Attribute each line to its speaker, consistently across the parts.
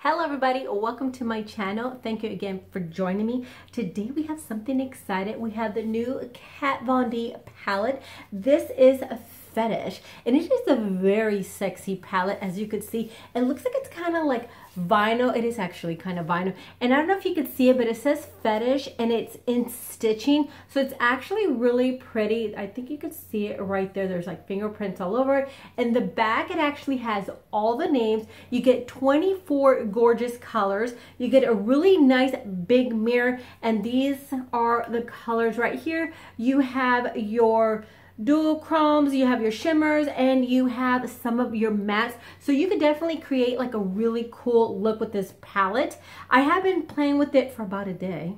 Speaker 1: Hello everybody, welcome to my channel. Thank you again for joining me. Today we have something exciting. We have the new Kat Von D palette. This is a Fetish and it is a very sexy palette. As you can see, it looks like it's kind of like vinyl. It is actually kind of vinyl, and I don't know if you could see it, but it says Fetish and it's in stitching, so it's actually really pretty. I think you could see it right there. There's like fingerprints all over it. And the back, it actually has all the names. You get 24 gorgeous colors. You get a really nice big mirror, and these are the colors right here. You have your dual chromes, you have your shimmers, and you have some of your mattes. So you could definitely create like a really cool look with this palette. I have been playing with it for about a day.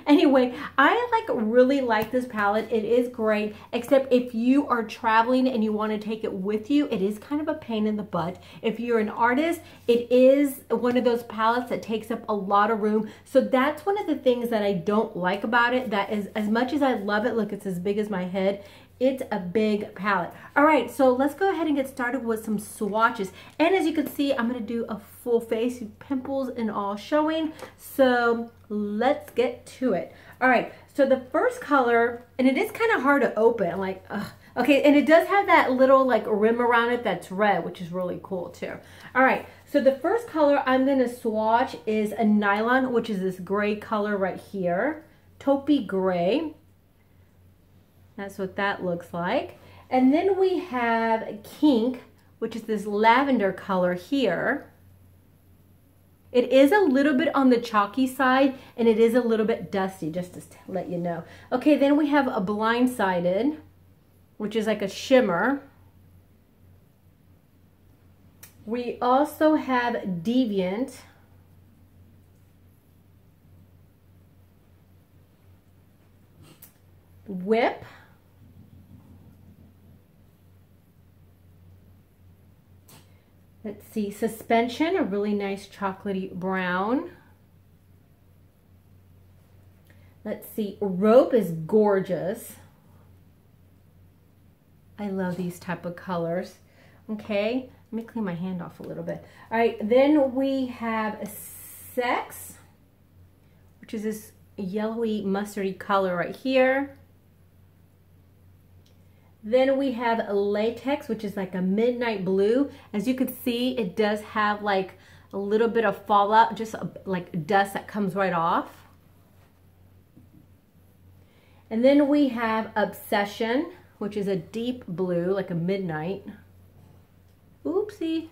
Speaker 1: Anyway, I really like this palette. It is great, except if you are traveling and you want to take it with you, it is kind of a pain in the butt. If you're an artist, it is one of those palettes that takes up a lot of room. So that's one of the things that I don't like about it. That is, as much as I love it, look, it's as big as my head. It's a big palette. All right, so let's go ahead and get started with some swatches. And as you can see, I'm gonna do a full face, pimples and all showing. So let's get to it. All right, so the first color, and it is kind of hard to open, like, ugh. Okay, and it does have that little like rim around it that's red, which is really cool too. All right, so the first color I'm gonna swatch is a nylon, which is this gray color right here, taupey gray. That's what that looks like. And then we have Kink, which is this lavender color here. It is a little bit on the chalky side, and it is a little bit dusty, just to let you know. Okay, then we have a Blindsided, which is like a shimmer. We also have Deviant. Whip. Let's see, Suspension, a really nice chocolatey brown. Let's see, Rope is gorgeous. I love these type of colors. Okay, let me clean my hand off a little bit. All right, then we have Sex, which is this yellowy mustardy color right here. Then we have Latex, which is like a midnight blue. As you can see, it does have like a little bit of fallout, just like dust that comes right off. And then we have Obsession, which is a deep blue, like a midnight. Oopsie.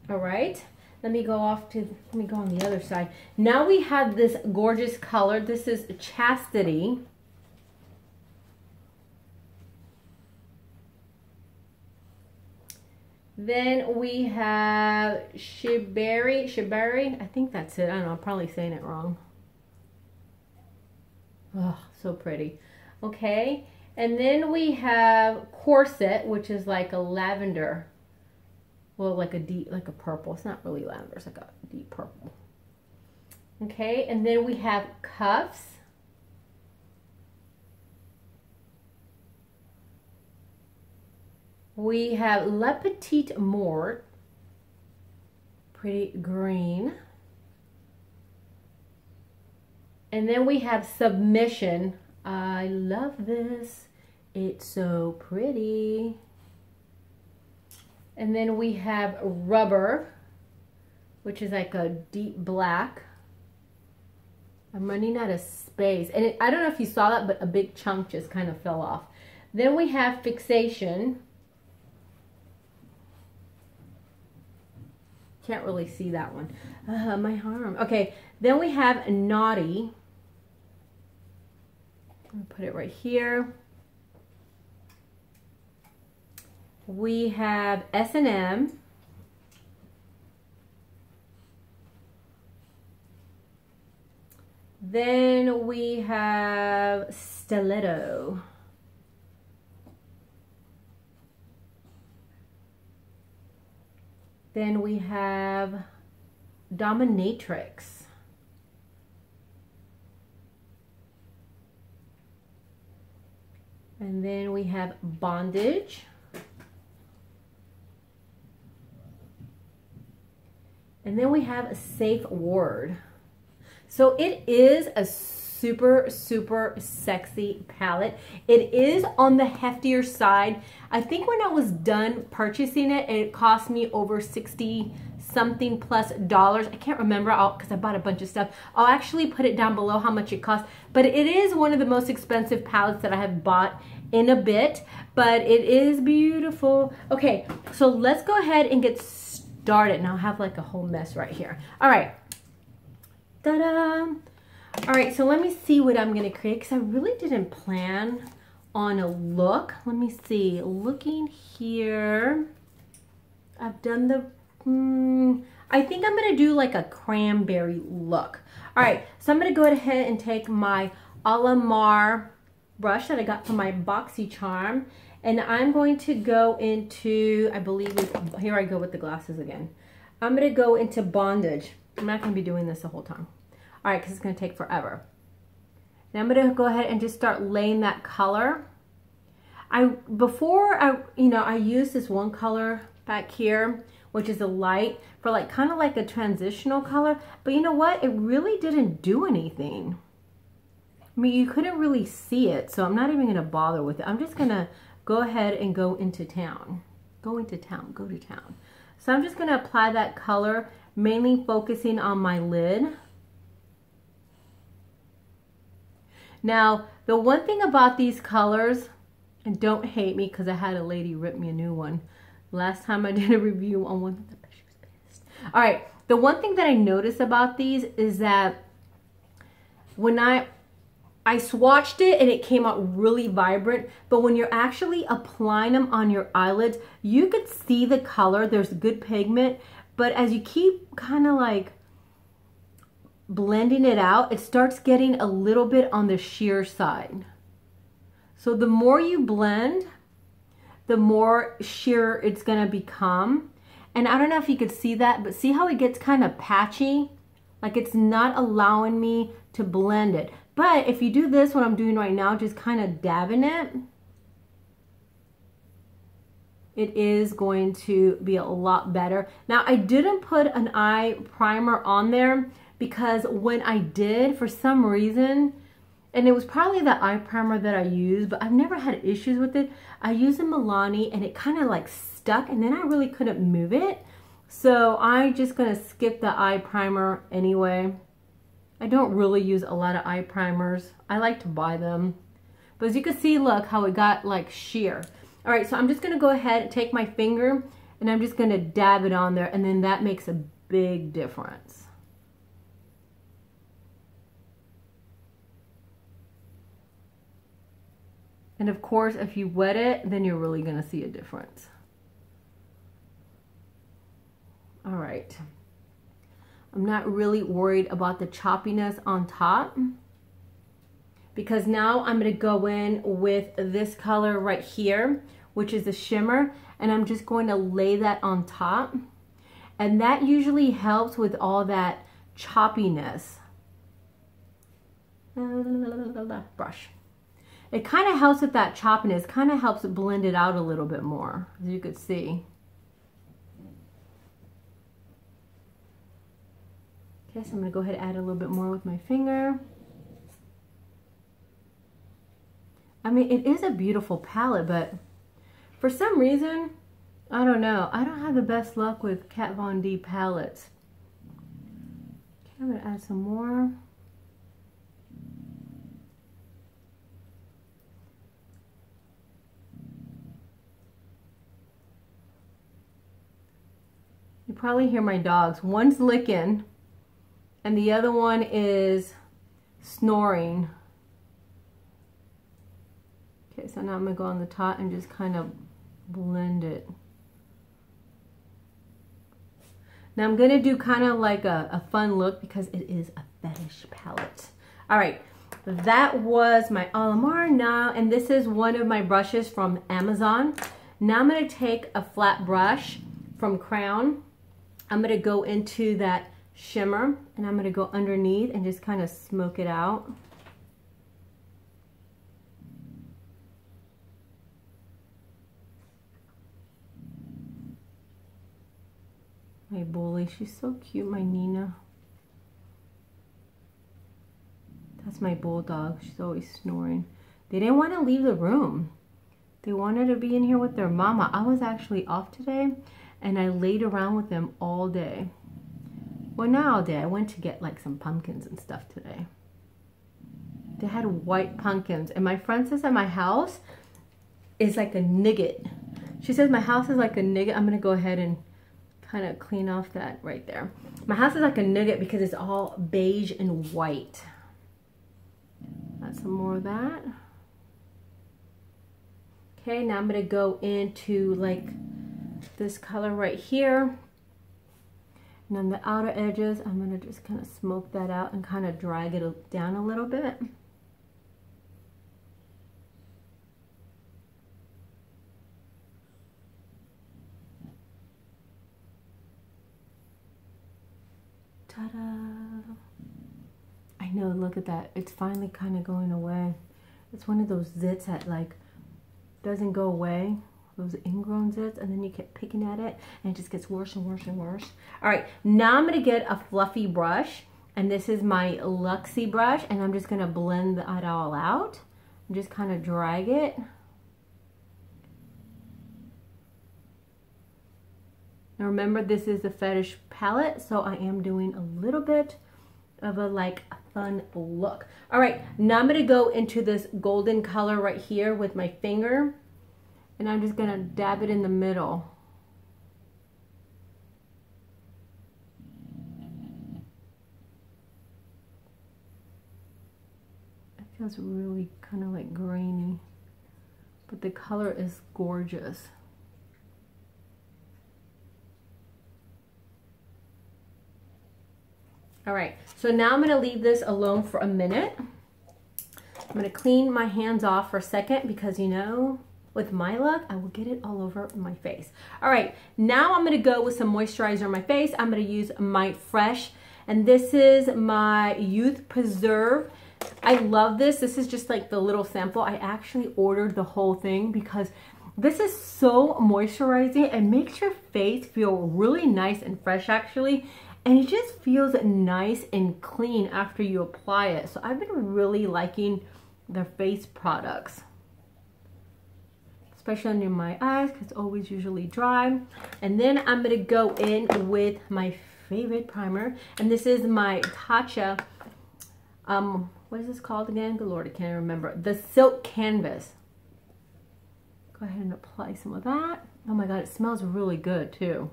Speaker 1: All right, let me go on the other side. Now we have this gorgeous color. This is Chastity. Then we have Shibari, I think that's it. I don't know, I'm probably saying it wrong. Oh, so pretty. Okay, and then we have Corset, which is like a lavender. Well, like a purple. It's not really lavender, it's like a deep purple. Okay, and then we have Cuffs. We have La Petite Mort, pretty green. And then we have Submission. I love this. It's so pretty. And then we have Rubber, which is like a deep black. I'm running out of space. And I don't know if you saw that, but a big chunk just kind of fell off. Then we have Fixation. Can't really see that one. My arm. Okay, then we have Naughty. I'll put it right here. We have S&M. Then we have Stiletto. Then we have Dominatrix. And then we have Bondage. And then we have a safe word. So it is a super, super sexy palette. It is on the heftier side. I think when I was done purchasing it, it cost me over 60 something plus dollars. I can't remember because I bought a bunch of stuff. I'll actually put it down below how much it cost. But it is one of the most expensive palettes that I have bought in a bit. But it is beautiful. Okay, so let's go ahead and get started. Now I have like a whole mess right here. All right. Ta-da! All right, so let me see what I'm gonna create because I really didn't plan on a look. Let me see, looking here, I've done the, I think I'm gonna do like a cranberry look. All right, so I'm gonna go ahead and take my Alamar brush that I got from my BoxyCharm, and I'm going to go into, I believe it's, here I go with the glasses again. I'm gonna go into Bondage. I'm not gonna be doing this the whole time. All right, because it's going to take forever. Now I'm going to go ahead and just start laying that color. Before I used this one color back here, which is a light, for like kind of like a transitional color. But you know what? It really didn't do anything. I mean, you couldn't really see it, so I'm not even going to bother with it. I'm just going to go ahead and go into town. Go into town. Go to town. So I'm just going to apply that color, mainly focusing on my lid. Now, the one thing about these colors, and don't hate me because I had a lady rip me a new one. Last time I did a review on one, she was pissed. All right, the one thing that I noticed about these is that when I swatched it and it came out really vibrant, but when you're actually applying them on your eyelids, you could see the color. There's good pigment, but as you keep kind of like blending it out, it starts getting a little bit on the sheer side. So the more you blend, the more sheer it's gonna become. And I don't know if you could see that, but see how it gets kind of patchy? Like it's not allowing me to blend it. But if you do this, what I'm doing right now, just kind of dabbing it, it is going to be a lot better. Now I didn't put an eye primer on there because when I did, for some reason, and it was probably the eye primer that I used, but I've never had issues with it. I used a Milani and it kind of like stuck and then I really couldn't move it. So I'm just gonna skip the eye primer anyway. I don't really use a lot of eye primers. I like to buy them. But as you can see, look how it got like sheer. All right, so I'm just gonna go ahead and take my finger and I'm just gonna dab it on there, and then that makes a big difference. And of course, if you wet it, then you're really gonna see a difference. All right. I'm not really worried about the choppiness on top because now I'm gonna go in with this color right here, which is a shimmer, and I'm just going to lay that on top. And that usually helps with all that choppiness. Brush. It kind of helps with that choppiness, kind of helps blend it out a little bit more, as you could see. Okay, so I'm going to go ahead and add a little bit more with my finger. I mean, it is a beautiful palette, but for some reason, I don't know, I don't have the best luck with Kat Von D palettes. Okay, I'm going to add some more. You probably hear my dogs. One's licking and the other one is snoring. Okay, so now I'm gonna go on the top and just kind of blend it. Now I'm gonna do kind of like a fun look because it is a fetish palette. All right, that was my Alamar now, and this is one of my brushes from Amazon. Now I'm gonna take a flat brush from Crown. I'm gonna go into that shimmer and I'm gonna go underneath and just kind of smoke it out. My bully, she's so cute, my Nina. That's my bulldog, she's always snoring. They didn't want to leave the room. They wanted to be in here with their mama. I was actually off today and I laid around with them all day. Well, not all day. I went to get like some pumpkins and stuff today. They had white pumpkins. And my friend says that my house is like a nugget. She says my house is like a nugget. I'm going to go ahead and kind of clean off that right there. My house is like a nugget because it's all beige and white. Got some more of that. Okay, now I'm going to go into like this color right here. And on the outer edges, I'm going to just kind of smoke that out and kind of drag it down a little bit. Ta-da! I know, look at that. It's finally kind of going away. It's one of those zits that like doesn't go away. Those ingrown zits, and then you keep picking at it and it just gets worse and worse and worse. All right, now I'm gonna get a fluffy brush, and this is my Luxie brush, and I'm just gonna blend that all out and just kind of drag it. Now remember, this is the Fetish palette, so I am doing a little bit of a like fun look. All right, now I'm gonna go into this golden color right here with my finger. And I'm just gonna dab it in the middle. It feels really kind of like grainy, but the color is gorgeous. All right, so now I'm gonna leave this alone for a minute. I'm gonna clean my hands off for a second because, you know, with my luck, I will get it all over my face. All right, now I'm gonna go with some moisturizer on my face. I'm gonna use my Fresh, and this is my Youth Preserve. I love this. This is just like the little sample. I actually ordered the whole thing because this is so moisturizing. It makes your face feel really nice and fresh actually, and it just feels nice and clean after you apply it. So I've been really liking their face products, especially under my eyes because it's always usually dry. And then I'm gonna go in with my favorite primer, and this is my Tatcha, what is this called again? Good Lord, I can't remember. The Silk Canvas. Go ahead and apply some of that. Oh my God, it smells really good too.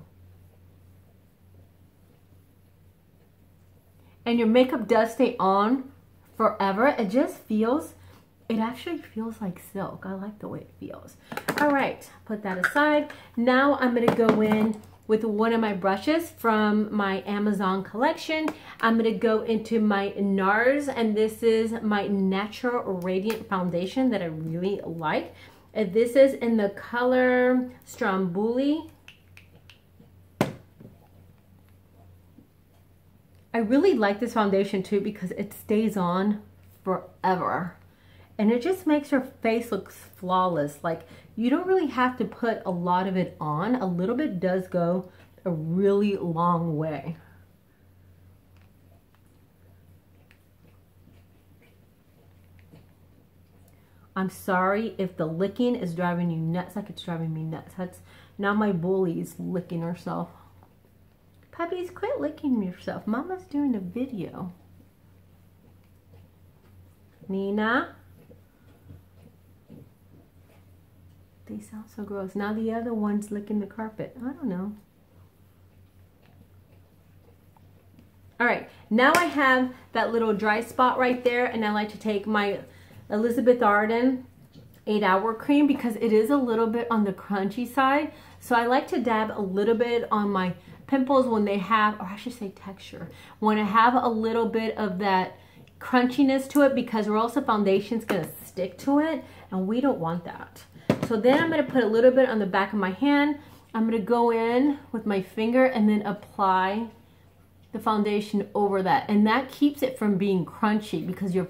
Speaker 1: And your makeup does stay on forever. It just feels, it actually feels like silk. I like the way it feels. All right, put that aside. Now I'm gonna go in with one of my brushes from my Amazon collection. I'm gonna go into my Nars, and this is my Natural Radiant Foundation that I really like. And this is in the color Stromboli. I really like this foundation too because it stays on forever. And it just makes your face look flawless. Like, you don't really have to put a lot of it on. A little bit does go a really long way. I'm sorry if the licking is driving you nuts like it's driving me nuts. That's now my bully's licking herself. Puppies, quit licking yourself. Mama's doing a video. Nina. They sound so gross. Now the other one's licking the carpet. I don't know. All right, now I have that little dry spot right there, and I like to take my Elizabeth Arden 8-hour cream because it is a little bit on the crunchy side. So I like to dab a little bit on my pimples when they have, or I should say texture, when I have a little bit of that crunchiness to it, because or else the foundation's gonna stick to it, and we don't want that. So then I'm gonna put a little bit on the back of my hand. I'm gonna go in with my finger and then apply the foundation over that, and that keeps it from being crunchy because you've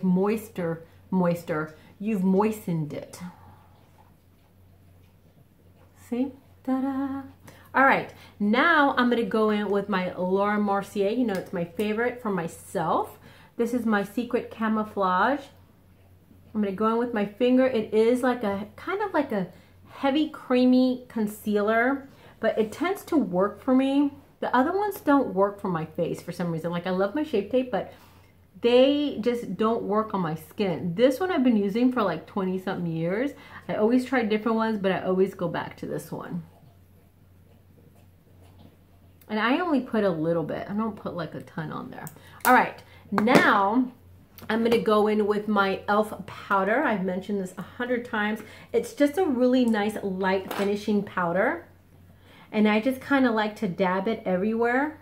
Speaker 1: you've moistened it. See? Ta-da! All right, now I'm gonna go in with my Laura Mercier. You know, it's my favorite for myself. This is my Secret Camouflage. I'm gonna go in with my finger. It is like a kind of like a heavy creamy concealer, but it tends to work for me. The other ones don't work for my face for some reason. Like, I love my Shape Tape, but they just don't work on my skin. This one I've been using for like 20 something years. I always try different ones, but I always go back to this one. And I only put a little bit. I don't put like a ton on there. All right, now I'm gonna go in with my e.l.f. powder. I've mentioned this 100 times. It's just a really nice light finishing powder. And I just kind of like to dab it everywhere.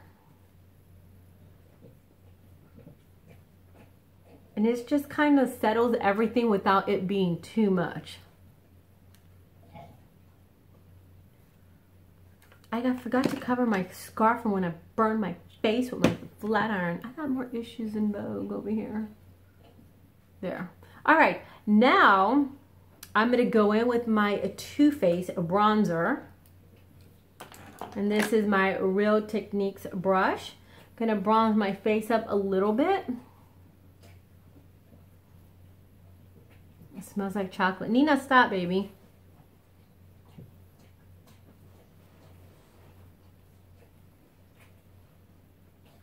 Speaker 1: And it just kind of settles everything without it being too much. I forgot to cover my scarf from when I burned my face with my flat iron. I got more issues in Vogue over here. There. All right, now I'm gonna go in with my Too Faced bronzer. And this is my Real Techniques brush. I'm gonna bronze my face up a little bit. It smells like chocolate. Nina, stop, baby.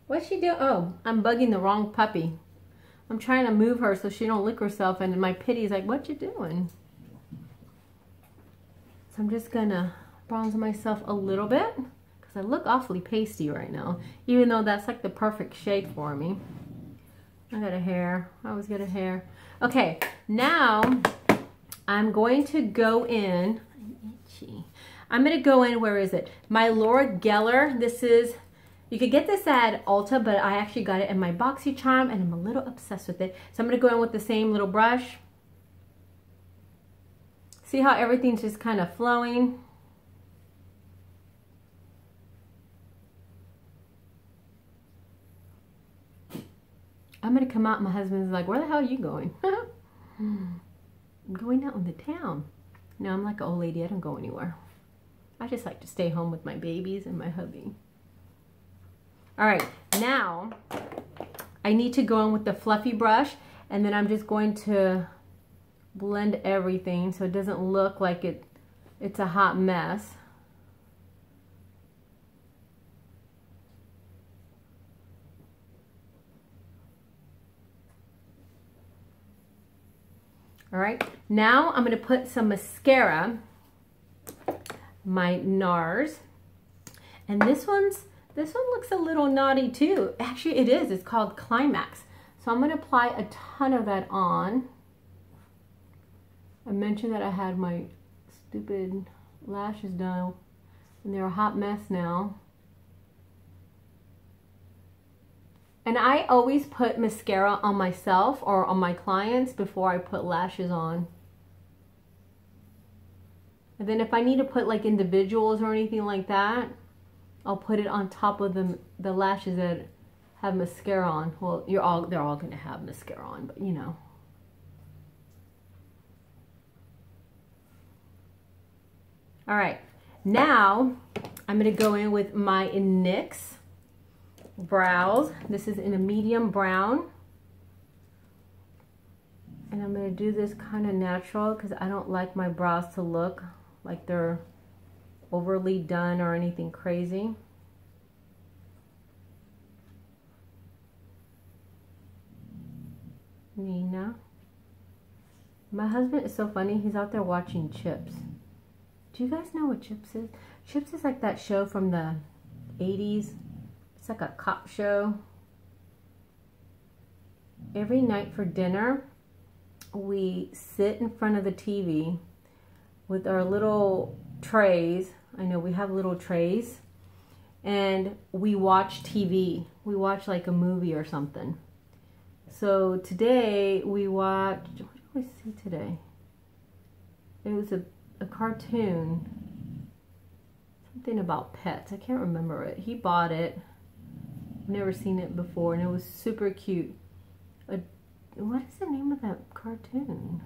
Speaker 1: What's she doing? Oh, I'm bugging the wrong puppy. I'm trying to move her so she don't lick herself, and my pitty's like, what you doing? So I'm just gonna bronze myself a little bit because I look awfully pasty right now, even though that's like the perfect shade for me. I got a hair. I always get a hair. Okay, now I'm going to go in. Itchy. I'm gonna go in. Where is it? My Laura Geller. This is. You could get this at Ulta, but I actually got it in my BoxyCharm, and I'm a little obsessed with it. So I'm going to go in with the same little brush. See how everything's just kind of flowing? I'm going to come out, and my husband's like, where the hell are you going? I'm going out in the town. No, I'm like an old lady. I don't go anywhere. I just like to stay home with my babies and my hubby. All right, now I need to go in with the fluffy brush, and then I'm just going to blend everything so it doesn't look like it's a hot mess. All right, now I'm gonna put some mascara, my Nars, and this one looks a little naughty too. Actually, it is. It's called Climax. So I'm going to apply a ton of that on. I mentioned that I had my stupid lashes done, and they're a hot mess now. And I always put mascara on myself or on my clients before I put lashes on. And then if I need to put like individuals or anything like that, I'll put it on top of the lashes that have mascara on. Well, they're all going to have mascara on, but you know. All right, now I'm going to go in with my NYX brows. This is in a medium brown. And I'm going to do this kind of natural because I don't like my brows to look like they're overly done or anything crazy. Nina. My husband is so funny. He's out there watching Chips. Do you guys know what Chips is? Chips is like that show from the 80s. It's like a cop show. Every night for dinner, we sit in front of the TV with our little trays. I know we have little trays, and we watch TV. We watch like a movie or something. So today we watched, what did we see today? It was a cartoon, something about pets. I can't remember it. He bought it. I've never seen it before, and it was super cute. What is the name of that cartoon?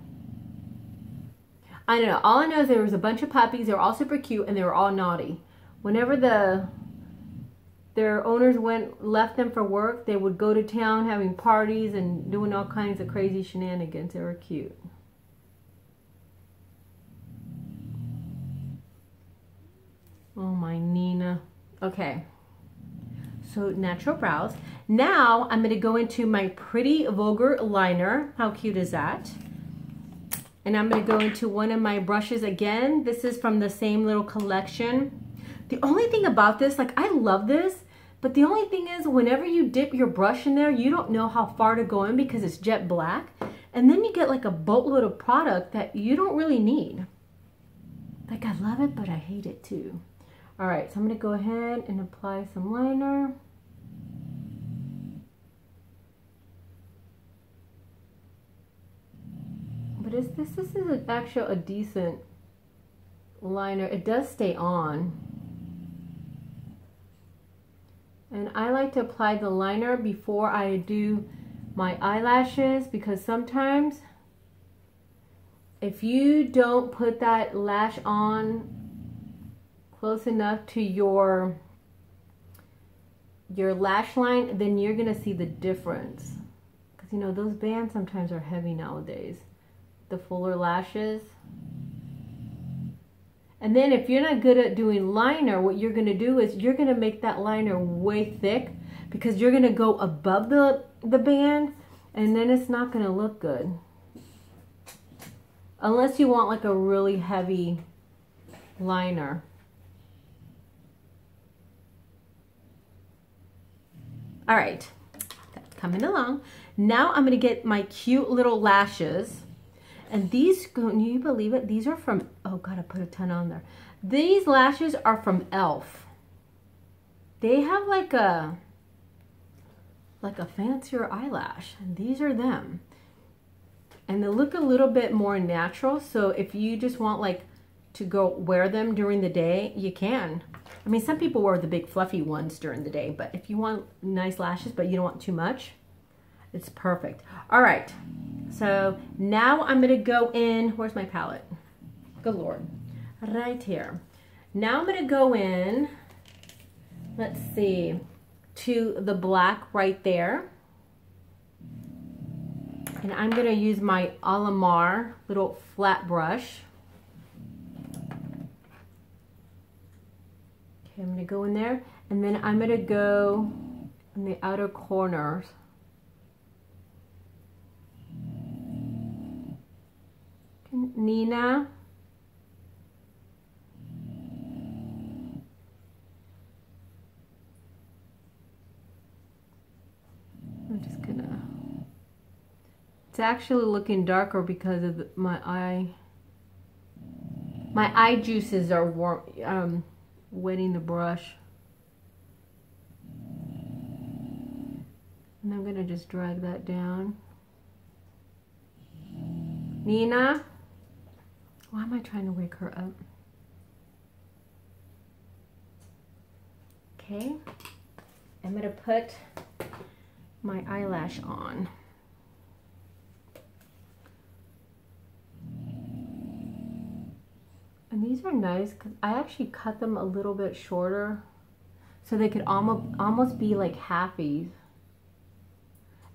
Speaker 1: I don't know. All I know is there was a bunch of puppies. They were all super cute, and they were all naughty. whenever their owners left them for work, they would go to town having parties and doing all kinds of crazy shenanigans. They were cute. Oh my Nina. Okay. So natural brows. Now I'm going to go into my Pretty Vulgar liner. How cute is that? And I'm going to go into one of my brushes again. This is from the same little collection. The only thing about this, like, I love this, but the only thing is whenever you dip your brush in there, you don't know how far to go in because it's jet black. And then you get like a boatload of product that you don't really need. Like, I love it, but I hate it too. All right, so I'm gonna go ahead and apply some liner. But this is actually a decent liner. It does stay on. And I like to apply the liner before I do my eyelashes, because sometimes if you don't put that lash on close enough to your lash line, then you're gonna see the difference. Because you know, those bands sometimes are heavy nowadays, the fuller lashes. And then if you're not good at doing liner, what you're gonna do is you're gonna make that liner way thick, because you're gonna go above the band, and then it's not gonna look good. Unless you want like a really heavy liner. All right, coming along. Now I'm gonna get my cute little lashes. And these, can you believe it? These are from, oh God, I put a ton on there. These lashes are from e.l.f. They have like a fancier eyelash, and these are them. And they look a little bit more natural, so if you just want like to go wear them during the day, you can. I mean, some people wear the big fluffy ones during the day, but if you want nice lashes, but you don't want too much, it's perfect. All right, so now I'm gonna go in, where's my palette? Good Lord, right here. Now I'm gonna go in, let's see, to the black right there. And I'm gonna use my Alamar little flat brush. Okay, I'm gonna go in there, and then I'm gonna go in the outer corners. Nina. I'm just gonna, it's actually looking darker because of my eye juices are warm, wetting the brush. And I'm gonna just drag that down. Nina, why am I trying to wake her up? Okay, I'm gonna put my eyelash on. And these are nice because I actually cut them a little bit shorter so they could almost be like halfies.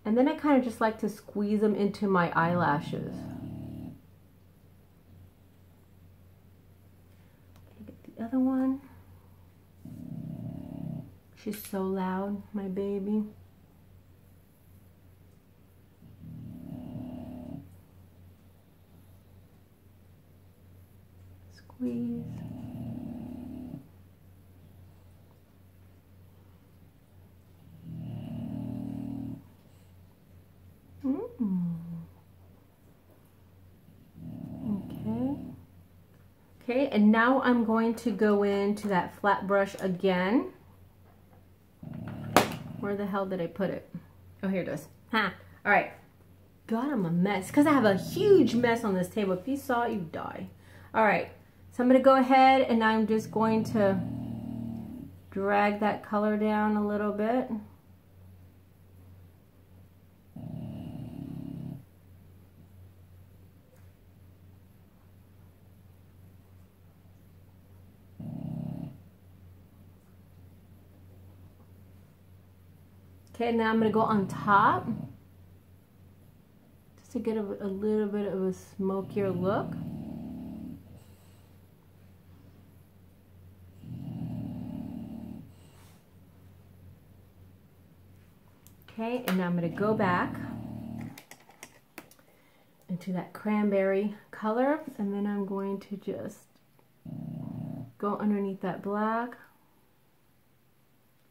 Speaker 1: And then I kind of just like to squeeze them into my eyelashes. Get the other one. She's so loud, my baby. Squeeze. Okay, and now I'm going to go into that flat brush again. Where the hell did I put it? Oh, here it is. Ha! All right. God, I'm a mess because I have a huge mess on this table. If you saw it, you'd die. All right. So I'm going to go ahead and I'm just going to drag that color down a little bit. Okay, now I'm going to go on top just to get a little bit of a smokier look. Okay, and now I'm going to go back into that cranberry color, and then I'm going to just go underneath that black,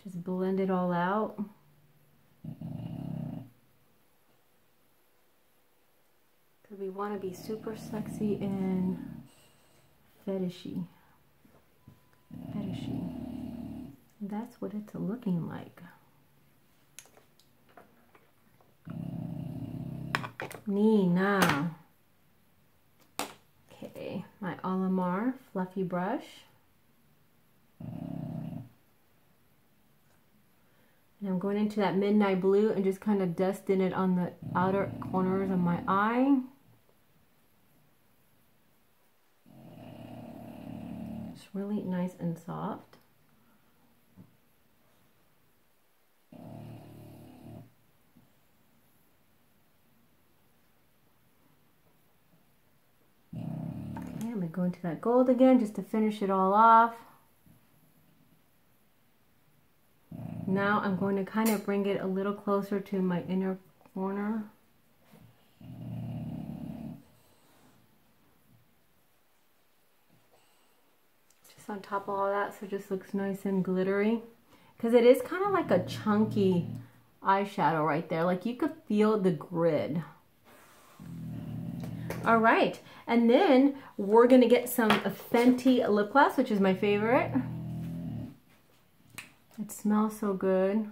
Speaker 1: just blend it all out. Because we want to be super sexy and fetishy. That's what it's looking like. Nina. Okay, my Alamar fluffy brush. And I'm going into that midnight blue and just kind of dusting it on the outer corners of my eye. It's really nice and soft. I'm going to go into that gold again just to finish it all off. Now I'm going to kind of bring it a little closer to my inner corner. Just on top of all that, so it just looks nice and glittery. Because it is kind of like a chunky eyeshadow right there. Like you could feel the grid. All right, and then we're gonna get some Fenty lip gloss, which is my favorite. It smells so good.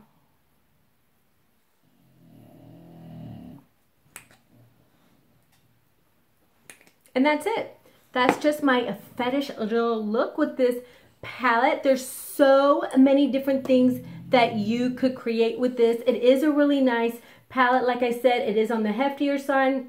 Speaker 1: And that's it. That's just my fetish little look with this palette. There's so many different things that you could create with this. It is a really nice palette. Like I said, it is on the heftier side.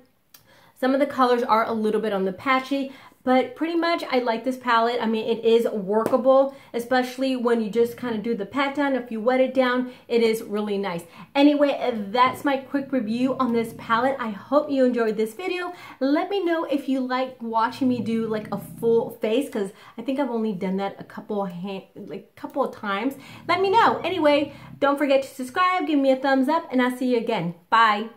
Speaker 1: Some of the colors are a little bit on the patchy, but pretty much I like this palette. I mean, it is workable, especially when you just kind of do the pat down. If you wet it down, it is really nice. Anyway, that's my quick review on this palette. I hope you enjoyed this video. Let me know if you like watching me do like a full face, because I think I've only done that a couple of times. Let me know. Anyway, don't forget to subscribe, give me a thumbs up, and I'll see you again. Bye.